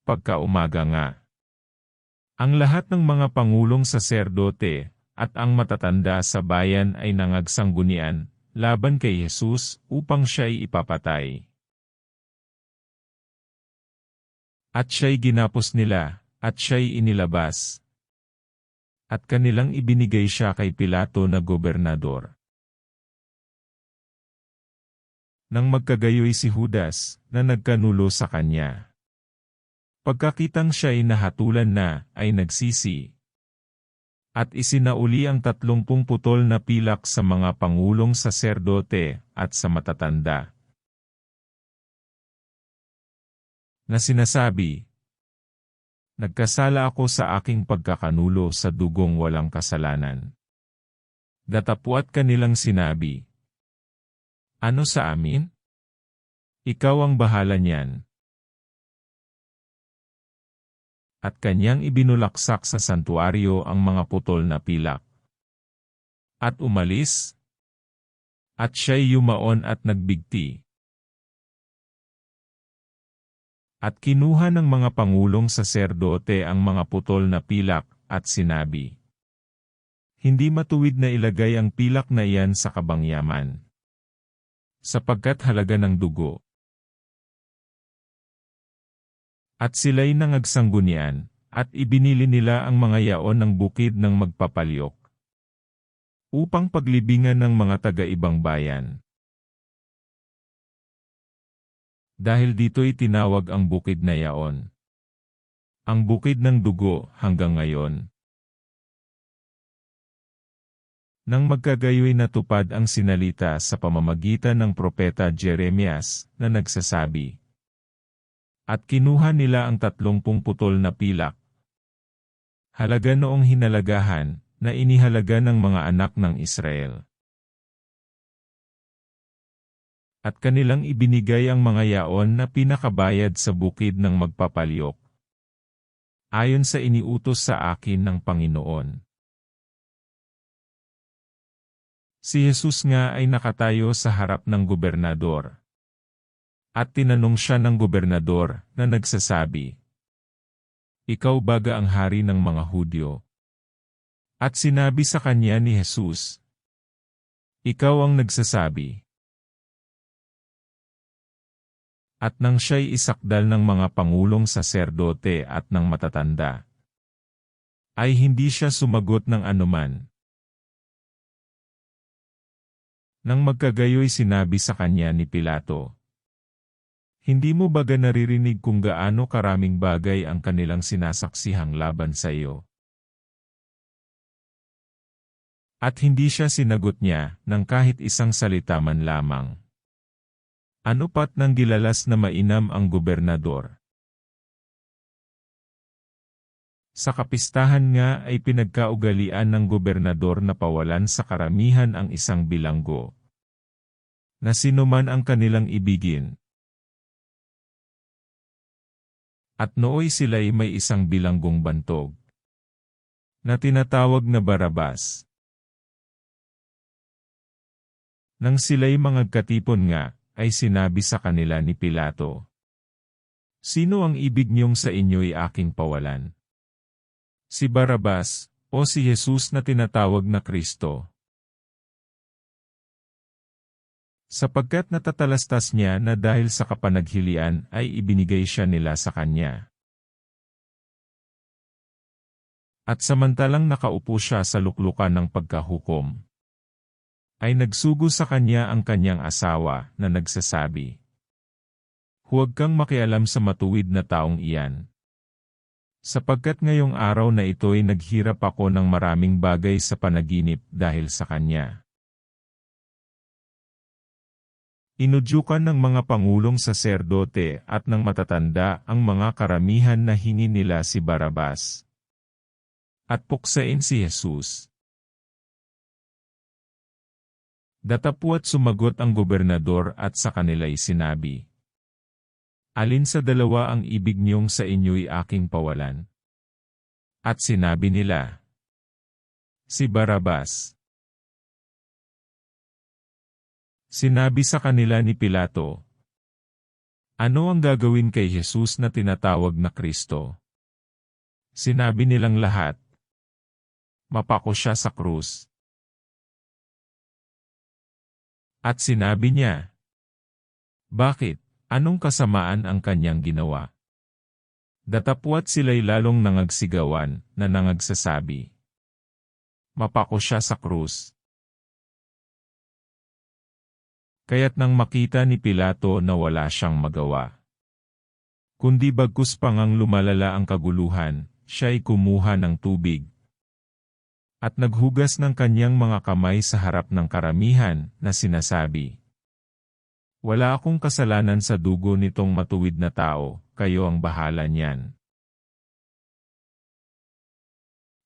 Pagkaumaga nga, ang lahat ng mga pangulong saserdote at ang matatanda sa bayan ay nangagsangunian laban kay Jesus upang siya'y ipapatay. At siya'y ginapos nila, at siya'y inilabas. At kanilang ibinigay siya kay Pilato na gobernador. Nang magkagayoy si Judas, na nagkanulo sa kanya. Pagkakitang siya'y nahatulan na, ay nagsisi. At isinauli ang 30 putol na pilak sa mga pangulong saserdote at sa matatanda. Na sinasabi, "Nagkasala ako sa aking pagkakanulo sa dugong walang kasalanan." Datapwat kanilang sinabi, "Ano sa amin? Ikaw ang bahala niyan." At kanyang ibinulaksak sa santuaryo ang mga putol na pilak. At umalis, at siya'y yumaon at nagbigti. At kinuha ng mga pangulong saserdote ang mga putol na pilak, at sinabi, "Hindi matuwid na ilagay ang pilak na iyan sa kabangyaman, sapagkat halaga ng dugo." At sila'y nangagsangunian, at ibinili nila ang mga yaon ng bukid ng magpapalyok, upang paglibingan ng mga taga-ibang bayan. Dahil dito'y tinawag ang bukid na yaon, ang bukid ng dugo, hanggang ngayon. Nang magkagayoy natupad ang sinalita sa pamamagitan ng propeta Jeremias, na nagsasabi, "At kinuha nila ang 30 putol na pilak, halaga noong hinalagahan, na inihalaga ng mga anak ng Israel. At kanilang ibinigay ang mga yaon na pinakabayad sa bukid ng magpapalyok, ayon sa iniutos sa akin ng Panginoon." Si Jesus nga ay nakatayo sa harap ng gobernador. At tinanong siya ng gobernador, na nagsasabi, "Ikaw baga ang hari ng mga Hudyo?" At sinabi sa kanya ni Jesus, "Ikaw ang nagsasabi." At nang siya'y isakdal ng mga pangulong saserdote at ng matatanda, ay hindi siya sumagot ng anuman. Nang magkagayoy sinabi sa kanya ni Pilato, "Hindi mo baga naririnig kung gaano karaming bagay ang kanilang sinasaksihang laban sa iyo?" At hindi siya sinagot niya ng kahit isang salita man lamang. Ano pat nang gilalas na mainam ang gobernador. Sa kapistahan nga ay pinagkaugalian ng gobernador na pawalan sa karamihan ang isang bilanggo, na sinuman ang kanilang ibigin. At nooy sila'y may isang bilanggong bantog, na tinatawag na Barabas. Nang sila'y mangagkatipon nga, ay sinabi sa kanila ni Pilato, "Sino ang ibig niyong sa inyo'y aking pawalan? Si Barabas, o si Jesus na tinatawag na Kristo?" Sapagkat natatalastas niya na dahil sa kapanaghilian ay ibinigay siya nila sa kanya. At samantalang nakaupo siya sa luklukan ng pagkahukom, ay nagsugo sa kanya ang kanyang asawa, na nagsasabi, "Huwag kang makialam sa matuwid na taong iyan. Sapagkat ngayong araw na ito'y naghirap ako ng maraming bagay sa panaginip dahil sa kanya." Inudyukan ng mga pangulong saserdote at ng matatanda ang mga karamihan na hingi nila si Barabas, at puksain si Jesus. Datapwat sumagot ang gobernador at sa kanila'y sinabi, "Alin sa dalawa ang ibig niyong sa inyo'y aking pawalan?" At sinabi nila, "Si Barabas." Sinabi sa kanila ni Pilato, Ano ang gagawin kay Jesus na tinatawag na Kristo? Sinabi nilang lahat, mapako siya sa krus. At sinabi niya, bakit? Anong kasamaan ang kanyang ginawa? Datapwat sila'y lalong nangagsigawan na nangagsasabi, mapako siya sa krus. Kaya't nang makita ni Pilato na wala siyang magawa, kundi bagkus pang ang lumalala ang kaguluhan, siya'y kumuha ng tubig at naghugas ng kanyang mga kamay sa harap ng karamihan na sinasabi, wala akong kasalanan sa dugo nitong matuwid na tao, kayo ang bahala niyan.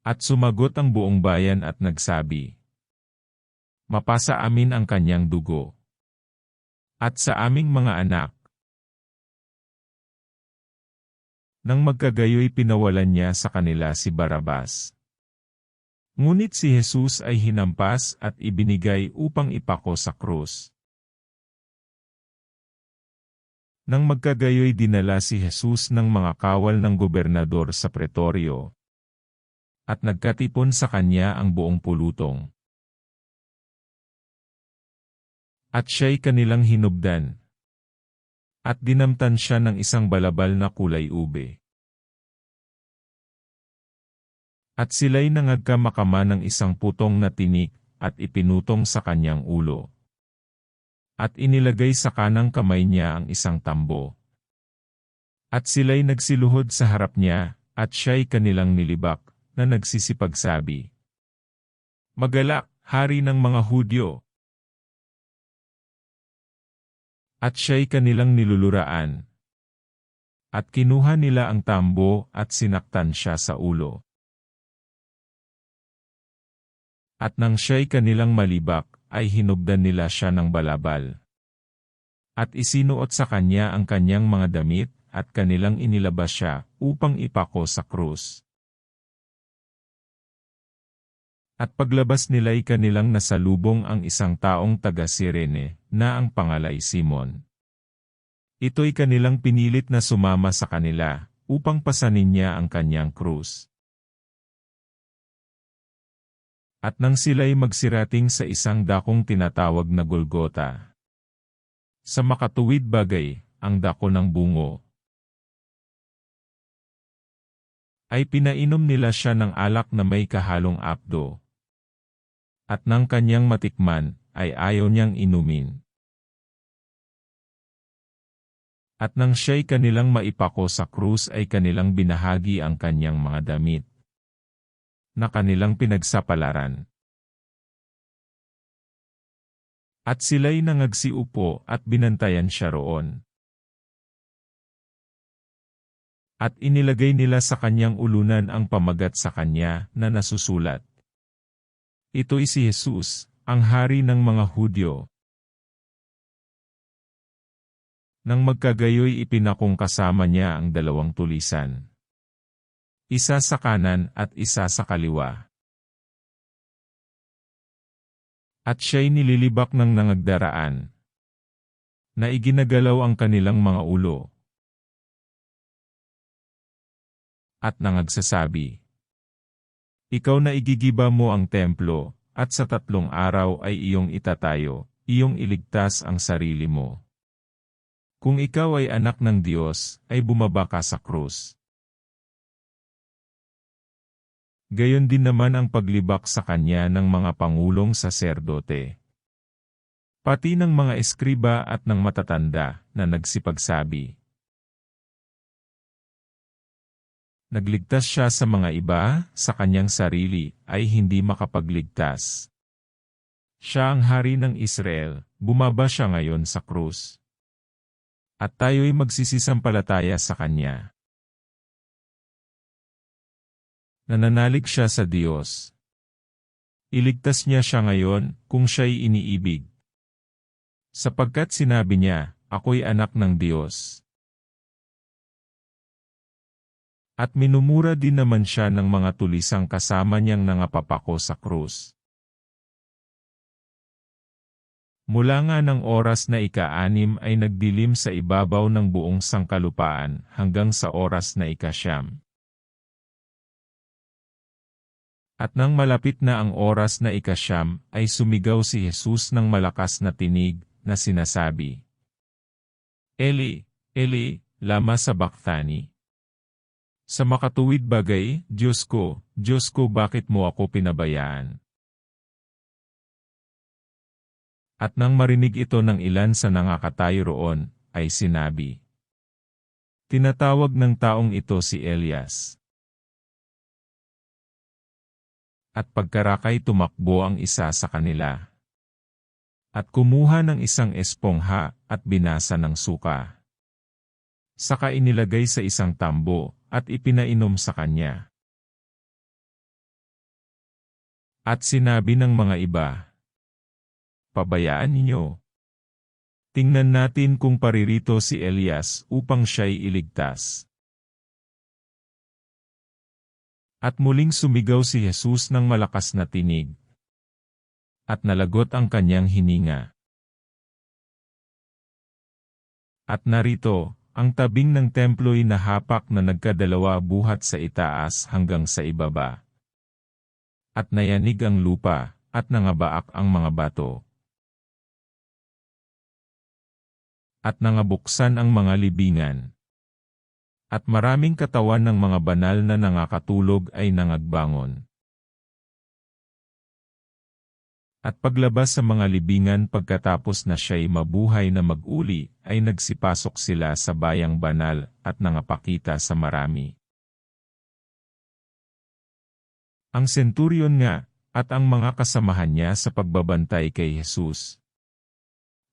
At sumagot ang buong bayan at nagsabi, mapasa amin ang kanyang dugo at sa aming mga anak. Nang magkagayoy pinawalan niya sa kanila si Barrabas. Ngunit si Jesus ay hinampas at ibinigay upang ipako sa krus. Nang magkagayoy dinala si Jesus ng mga kawal ng gobernador sa pretoryo, at nagkatipon sa kanya ang buong pulutong. At siya'y kanilang hinubdan. At dinamtan siya ng isang balabal na kulay ube. At sila'y nangagkamakama ng isang putong na tinik at ipinutong sa kanyang ulo. At inilagay sa kanang kamay niya ang isang tambo. At sila'y nagsiluhod sa harap niya, at siya'y kanilang nilibak, na nagsisipagsabi, magalak, hari ng mga Hudyo! At siya'y kanilang niluluraan. At kinuha nila ang tambo at sinaktan siya sa ulo. At nang siya'y kanilang malibak, ay hinubdan nila siya ng balabal. At isinuot sa kanya ang kanyang mga damit, at kanilang inilabas siya, upang ipako sa krus. At paglabas nila'y kanilang nasalubong ang isang taong taga-Sirene, na ang pangalay Simon. Ito'y kanilang pinilit na sumama sa kanila, upang pasanin niya ang kanyang krus. At nang sila'y magsirating sa isang dakong tinatawag na Golgota, sa makatuwid bagay, ang dako ng bungo, ay pinainom nila siya ng alak na may kahalong apdo. At nang kanyang matikman, ay ayaw niyang inumin. At nang siya'y kanilang maipako sa krus ay kanilang binahagi ang kanyang mga damit, na kanilang pinagsapalaran. At sila'y nangagsiupo at binantayan siya roon. At inilagay nila sa kanyang ulunan ang pamagat sa kanya na nasusulat, ito'y si Jesus, ang hari ng mga Hudyo. Nang magkagayoy ipinakong kasama niya ang dalawang tulisan, isa sa kanan at isa sa kaliwa. At siya'y nililibak ng nangagdaraan, na iginagalaw ang kanilang mga ulo. At nangagsasabi, ikaw na igigiba mo ang templo, at sa 3 araw ay iyong itatayo, iyong iligtas ang sarili mo. Kung ikaw ay anak ng Diyos, ay bumaba ka sa krus. Gayon din naman ang paglibak sa kanya ng mga pangulong saserdote, pati ng mga eskriba at ng matatanda na nagsipagsabi, nagligtas siya sa mga iba, sa kanyang sarili, ay hindi makapagligtas. Siya ang hari ng Israel, bumaba siya ngayon sa krus. At tayo'y magsisisampalataya sa kanya. Nananalig siya sa Diyos. Iligtas niya siya ngayon, kung siya'y iniibig. Sapagkat sinabi niya, ako'y anak ng Diyos. At minumura din naman siya ng mga tulisang kasama niyang nangapapako sa krus. Mula nga ng oras na ika-6 ay nagdilim sa ibabaw ng buong sangkalupaan hanggang sa oras na ika-9. At nang malapit na ang oras na ika-9 ay sumigaw si Jesus ng malakas na tinig na sinasabi, Eli, Eli, lama sabachthani? Sa makatuwid bagay, Diyos ko, bakit mo ako pinabayaan? At nang marinig ito ng ilan sa nangakatayo roon, ay sinabi, tinatawag ng taong ito si Elias. At pagkarakay tumakbo ang isa sa kanila. At kumuha ng isang espongha at binasa ng suka. Saka inilagay sa isang tambo at ipinainom sa kanya. At sinabi ng mga iba, pabayaan ninyo. Tingnan natin kung paririto si Elias upang siya'y iligtas. At muling sumigaw si Jesus ng malakas na tinig. At nalagot ang kanyang hininga. At narito, ang tabing ng templo'y nahapak na nagkadalawa buhat sa itaas hanggang sa ibaba. At nayanig ang lupa, at nangabaak ang mga bato. At nangabuksan ang mga libingan. At maraming katawan ng mga banal na nangakatulog ay nangagbangon. At paglabas sa mga libingan pagkatapos na siya'y mabuhay na mag-uli, ay nagsipasok sila sa bayang banal at nangapakita sa marami. Ang senturyon nga, at ang mga kasamahan niya sa pagbabantay kay Jesus.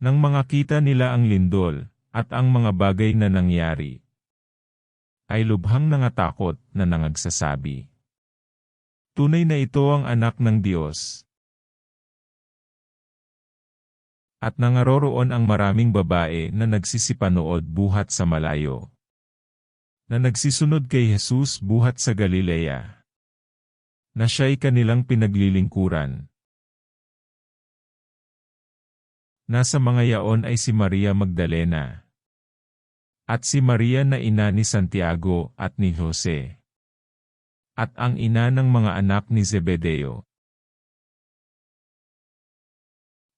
Nang makita nila ang lindol, at ang mga bagay na nangyari, ay lubhang nangatakot na nangagsasabi, tunay na ito ang anak ng Diyos. At nangaroroon ang maraming babae na nagsisipanood buhat sa malayo, na nagsisunod kay Jesus buhat sa Galilea, na siya'y kanilang pinaglilingkuran. Nasa mga yaon ay si Maria Magdalena, at si Maria na ina ni Santiago at ni Jose, at ang ina ng mga anak ni Zebedeo.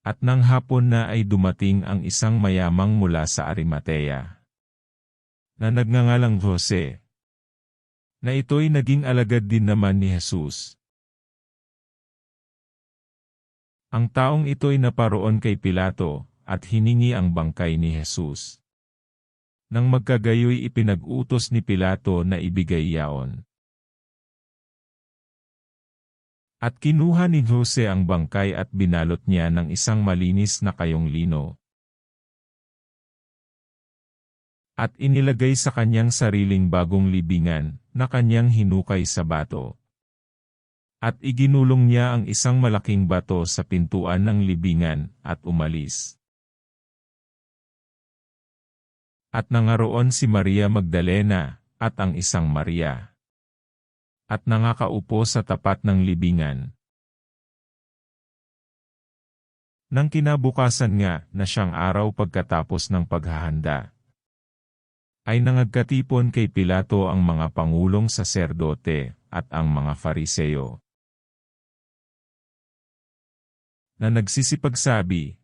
At nang hapon na ay dumating ang isang mayamang mula sa Arimatea, na nagngangalang Jose, na ito'y naging alagad din naman ni Jesus. Ang taong ito'y naparoon kay Pilato, at hiningi ang bangkay ni Jesus. Nang magkagayoy ipinag-utos ni Pilato na ibigay yaon. At kinuha ni Jose ang bangkay at binalot niya ng isang malinis na kayong lino. At inilagay sa kanyang sariling bagong libingan, na kanyang hinukay sa bato. At iginulong niya ang isang malaking bato sa pintuan ng libingan, at umalis. At nangaroon si Maria Magdalena, at ang isang Maria. At nangakaupo sa tapat ng libingan. Nang kinabukasan nga na siyang araw pagkatapos ng paghahanda, ay nangagkatipon kay Pilato ang mga pangulong saserdote at ang mga Fariseo, na nagsisipagsabi,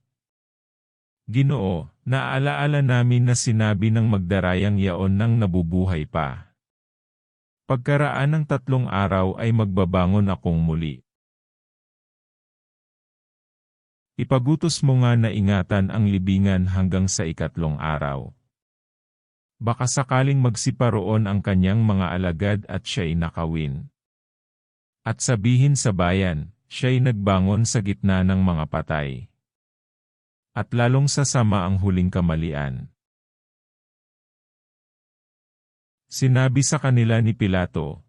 Ginoo, naalaala namin na sinabi ng magdarayang yaon nang nabubuhay pa. Pagkaraan ng 3 araw ay magbabangon akong muli. Ipagutos mo nga na ingatan ang libingan hanggang sa 4 araw. Baka sakaling magsiparoon ang kanyang mga alagad at siya'y nakawin. At sabihin sa bayan, siya'y nagbangon sa gitna ng mga patay. At lalong sasama ang huling kamalian. Sinabi sa kanila ni Pilato,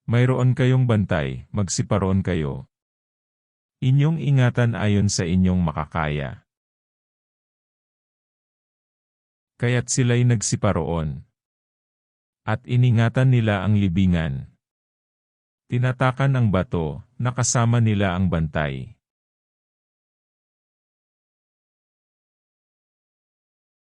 mayroon kayong bantay, magsiparoon kayo. Inyong ingatan ayon sa inyong makakaya. Kaya't sila'y nagsiparoon. At iningatan nila ang libingan. Tinatakan ang bato, nakasama nila ang bantay.